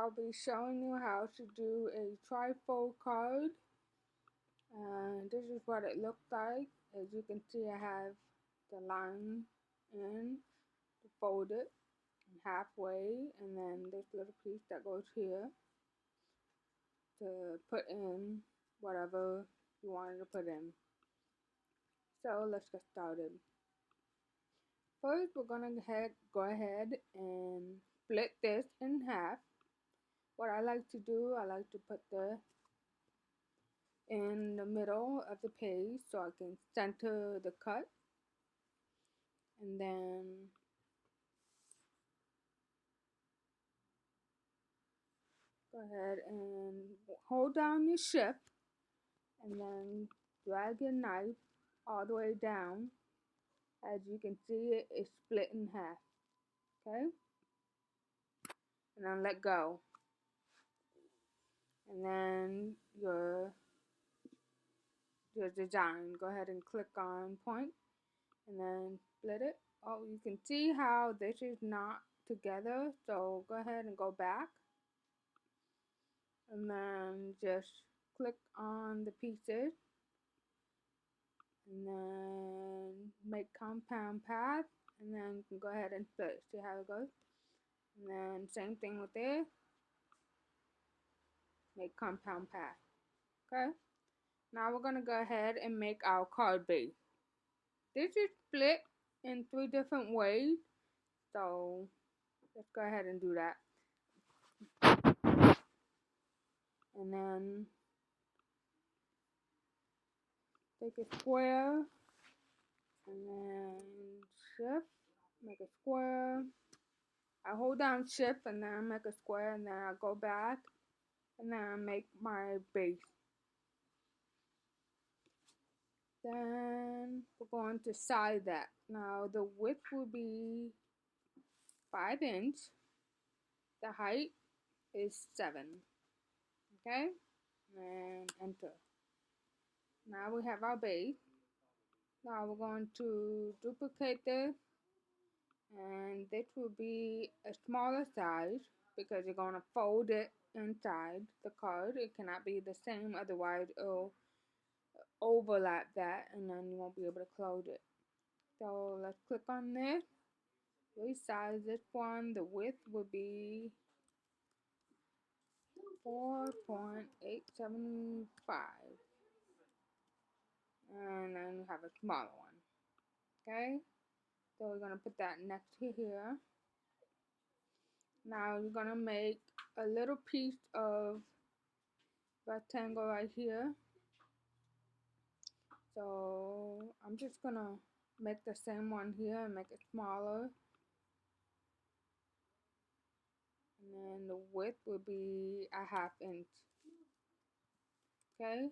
I'll be showing you how to do a trifold card. And this is what it looks like. As you can see, I have the line in to fold it halfway, and then this little piece that goes here to put in whatever you wanted to put in. So let's get started. First, we're gonna go ahead and split this in half. What I like to do, I like to put the in the middle of the page so I can center the cut, and then go ahead and hold down your shift and then drag your knife all the way down. As you can see, it's split in half. Okay, and then let go, and then your design, go ahead and click on point and then split it. Oh, you can see how this is not together, so go ahead and go back and then just click on the pieces and then make compound path, and then you can go ahead and split. See how it goes? And then same thing with this, make compound path. Okay, now we're gonna go ahead and make our card base. This is split in 3 different ways, so let's go ahead and do that. And then take a square and then shift, make a square. I hold down shift and then I make a square, and then I go back and then I make my base. Then we're going to side that. Now the width will be 5 inches. The height is 7. Okay, and enter. Now we have our base. Now we're going to duplicate this, and this will be a smaller size because you're going to fold it inside the card. It cannot be the same, otherwise it'll overlap that and then you won't be able to close it. So let's click on this, resize this one. The width will be 4.875, and then you have a smaller one. Okay, so we're going to put that next to here. Now you're going to make a little piece of rectangle right here. So I'm just going to make the same one here and make it smaller. And then the width will be a 1/2 inch. Okay,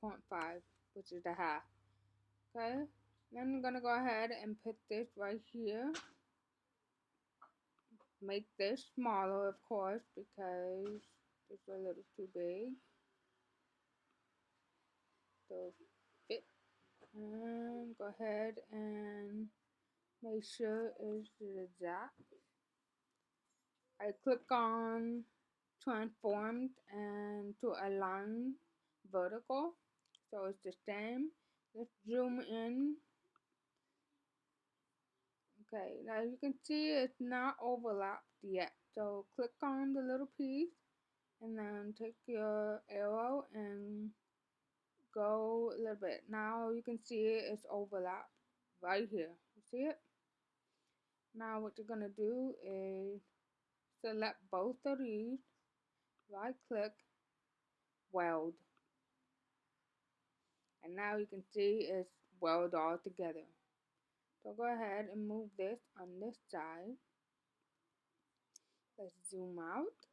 0.5, which is a half. Okay, then I'm going to go ahead and put this right here. Make this smaller, of course, because it's a little too big. So fit, and go ahead and make sure it's exact. I click on transformed and to align vertical, so it's the same. Let's zoom in. Okay, now you can see it's not overlapped yet, so click on the little piece and then take your arrow and go a little bit. Now you can see it's overlapped right here. You see it? Now what you're going to do is select both of these, right click, weld. And now you can see it's welded all together. So go ahead and move this on this side. Let's zoom out.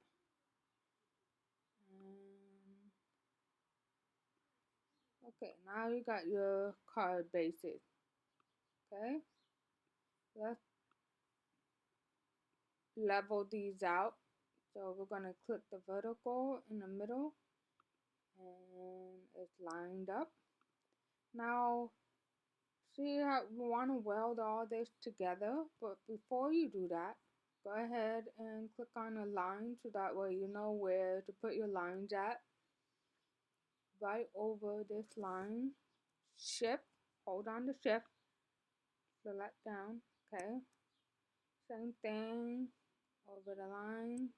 Okay, now you got your card bases. Okay, let's level these out. So we're going to click the vertical in the middle, and it's lined up. Now see how we want to weld all this together, but before you do that, go ahead and click on a line so that way you know where to put your lines at. Right over this line, shift, hold on to shift, select down, okay. Same thing over the line.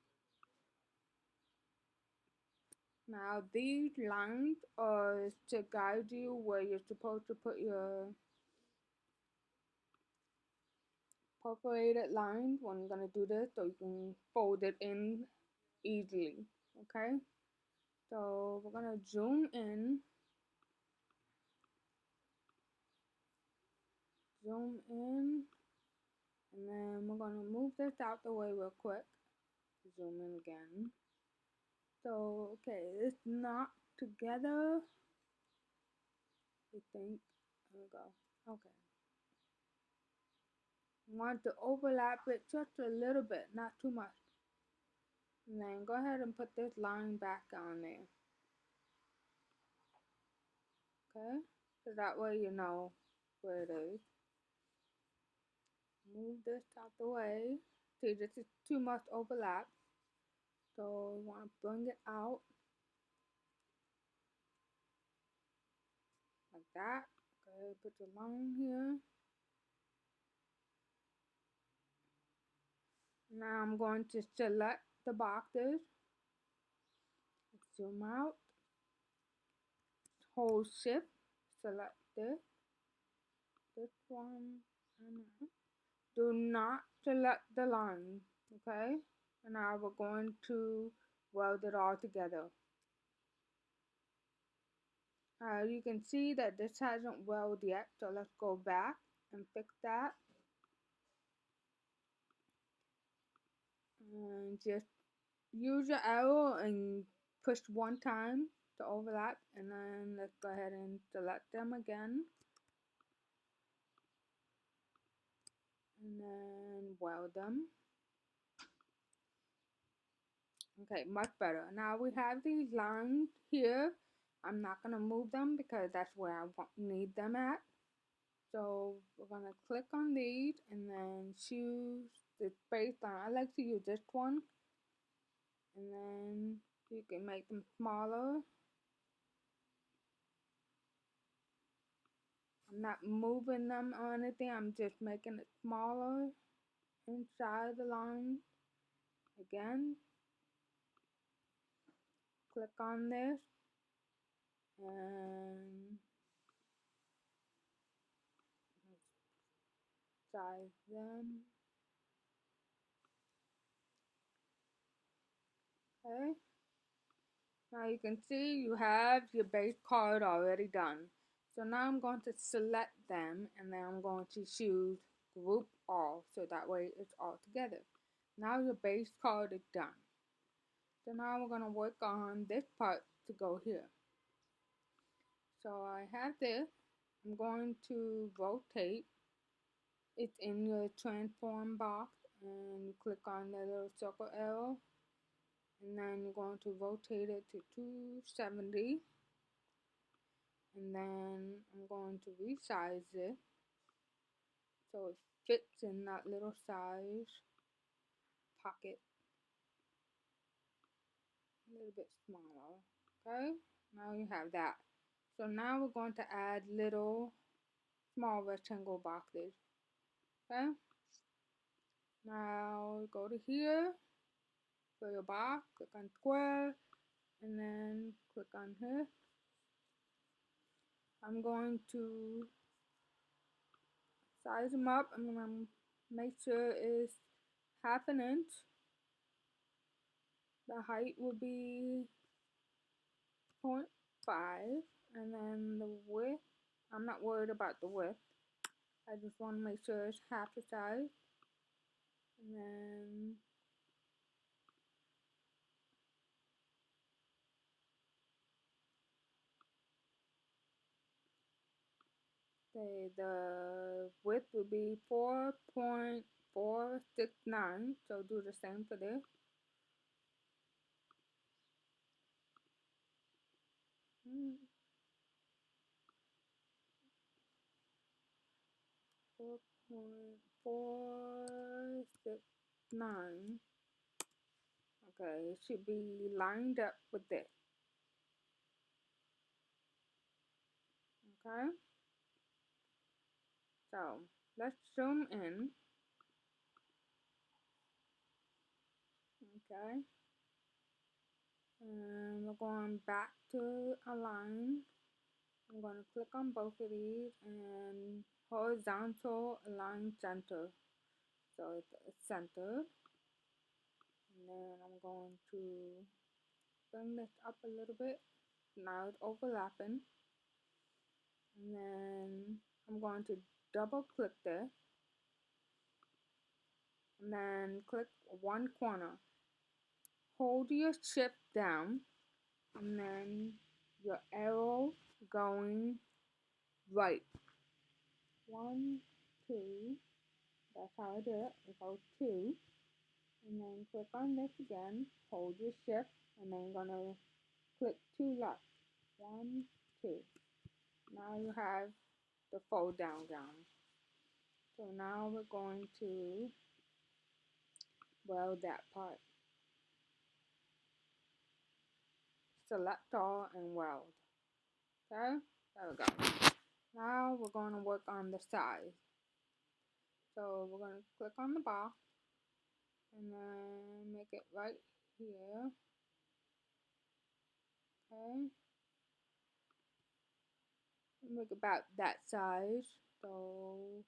Now these lines are to guide you where you're supposed to put your perforated lines when you're going to do this so you can fold it in easily, okay. So we're going to zoom in, and then we're going to move this out the way real quick. Zoom in again. So, okay, it's not together, I think. There we go. Okay. Want to overlap it just a little bit, not too much. And then go ahead and put this line back on there. Okay? So that way you know where it is. Move this out the way. See, this is too much overlap. So you want to bring it out like that. Okay, put your line here. Now I'm going to select the boxes. Zoom out. Hold shift. Select this one. Do not select the line. Okay? And now we're going to weld it all together. You can see that this hasn't welded yet, so let's go back and fix that. And just use your arrow and push one time to overlap, and then let's go ahead and select them again. And then weld them. Okay, much better. Now we have these lines here. I'm not going to move them because that's where I need them at. So we're going to click on these and then choose the space line. I like to use this one. And then you can make them smaller. I'm not moving them or anything. I'm just making it smaller inside the line. Again, click on this and size them. Okay. Now you can see you have your base card already done. So now I'm going to select them and then I'm going to choose group all so that way it's all together. Now your base card is done. So now we're going to work on this part to go here. So I have this. I'm going to rotate. It's in your transform box and you click on the little circle arrow. And then you're going to rotate it to 270. And then I'm going to resize it so it fits in that little size pocket. A little bit smaller. Okay, now you have that. So now we're going to add little small rectangle boxes. Okay, now go to here for your box, click on square, and then click on here. I'm going to size them up. I'm going to make sure it's 1/2 inch. The height will be 0.5, and then the width, I'm not worried about the width. I just want to make sure it's half the size. And then say the width will be 4.469, so do the same for this. Hmm. 4.46. 9. Okay, it should be lined up with it. Okay, so let's zoom in. Okay, and we're going back to align. I'm going to click on both of these and horizontal align center. So it's centered. And then I'm going to bring this up a little bit. Now it's overlapping. And then I'm going to double click this. And then click one corner. Hold your shift down. And then your arrow going right. 1, 2. That's how I do it. It goes 2. And then click on this again. Hold your shift. And then you're going to click 2 left. 1, 2. Now you have the fold down gown. So now we're going to weld that part. Select all and weld. Okay, there we go. Now we're going to work on the size. So we're going to click on the bar and then make it right here. Okay, make about that size. So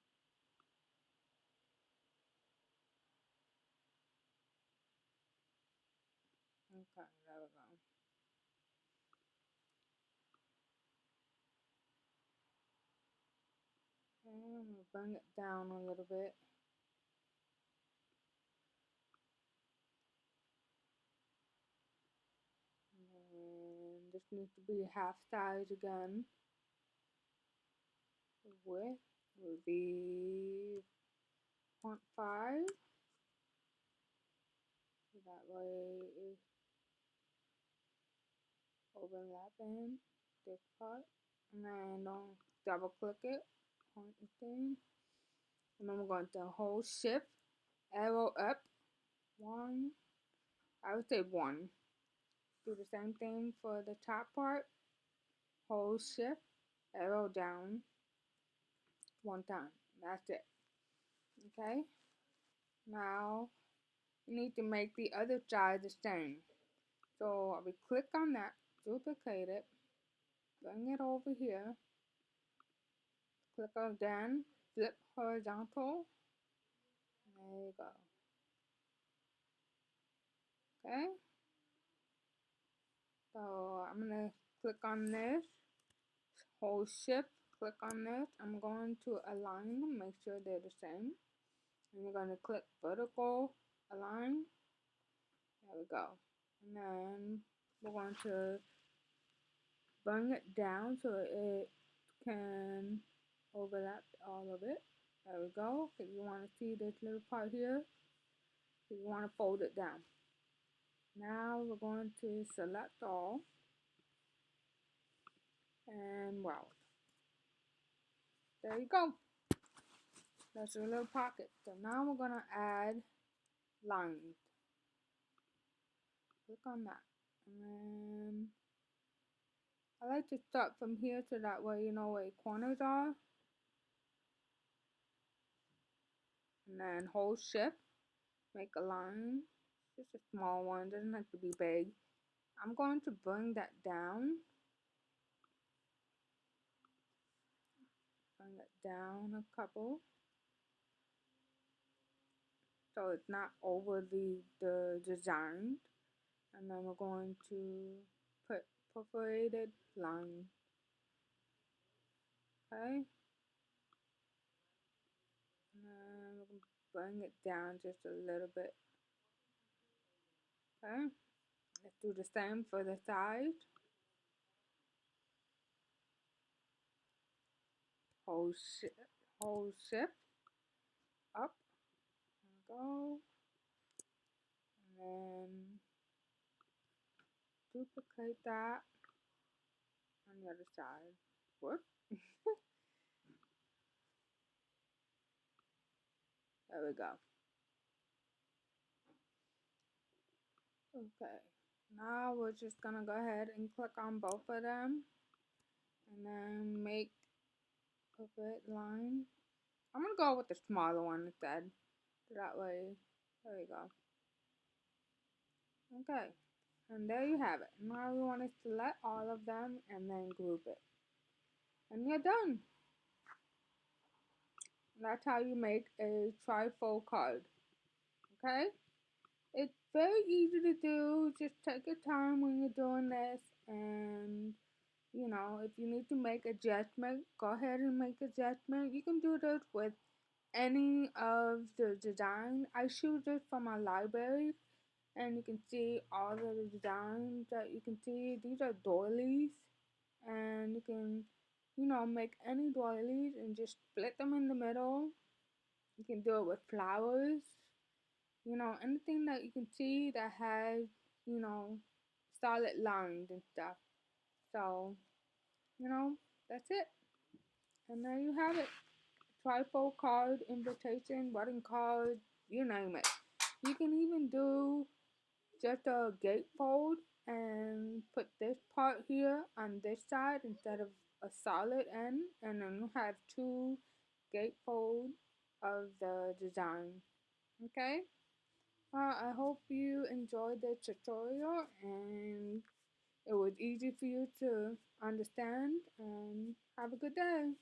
okay, there we go. Okay, I'm going to bring it down a little bit. And this needs to be half size again. The width will be 0.5. So that way it's overlapping this part. And then don't double click it. Point the thing. And then we're going to hold shift, arrow up. 1. I would say 1. Do the same thing for the top part. Hold shift, arrow down 1 time. That's it. Okay. Now you need to make the other side the same. So I will click on that, duplicate it, bring it over here, click again, flip horizontal. There you go. Okay. So I'm gonna click on this, hold shift, click on this. I'm going to align them, make sure they're the same. And you're gonna click vertical align. There we go. And then we're going to bring it down so it can overlap all of it. There we go. If you want to see this little part here, if you want to fold it down. Now we're going to select all and weld. There you go. That's your little pocket. So now we're going to add lines. Click on that. And then I like to start from here so that way you know where your corners are. And then hold shift, make a line. Just a small one, doesn't have to be big. I'm going to bring that down. Bring it down a couple. So it's not over the design. And then we're going to put perforated line. Okay. And then we're going to bring it down just a little bit. Okay. Let's do the same for the side. Hold shift up and go. And then duplicate that on the other side. Whoop. There we go. Okay, now we're just gonna go ahead and click on both of them and then make a bit line. I'm gonna go with the smaller one instead. That way, there we go. Okay, and there you have it. Now we want to select all of them and then group it. And you're done. That's how you make a trifold card. Okay? It's very easy to do. Just take your time when you're doing this. And, if you need to make adjustment, go ahead and make adjustment. You can do this with any of the design. I choose this from my library. And you can see all of the designs that you can see. These are doilies. And you can, make any doilies and just split them in the middle. You can do it with flowers, anything that you can see that has, you know, solid lines and stuff. So, you know, that's it. And there you have it. Trifold card, invitation, wedding card, you name it. You can even do just a gatefold and put this part here on this side instead of a solid end, and then you have two gatefold of the design. Okay? I hope you enjoyed the tutorial and it was easy for you to understand, and have a good day.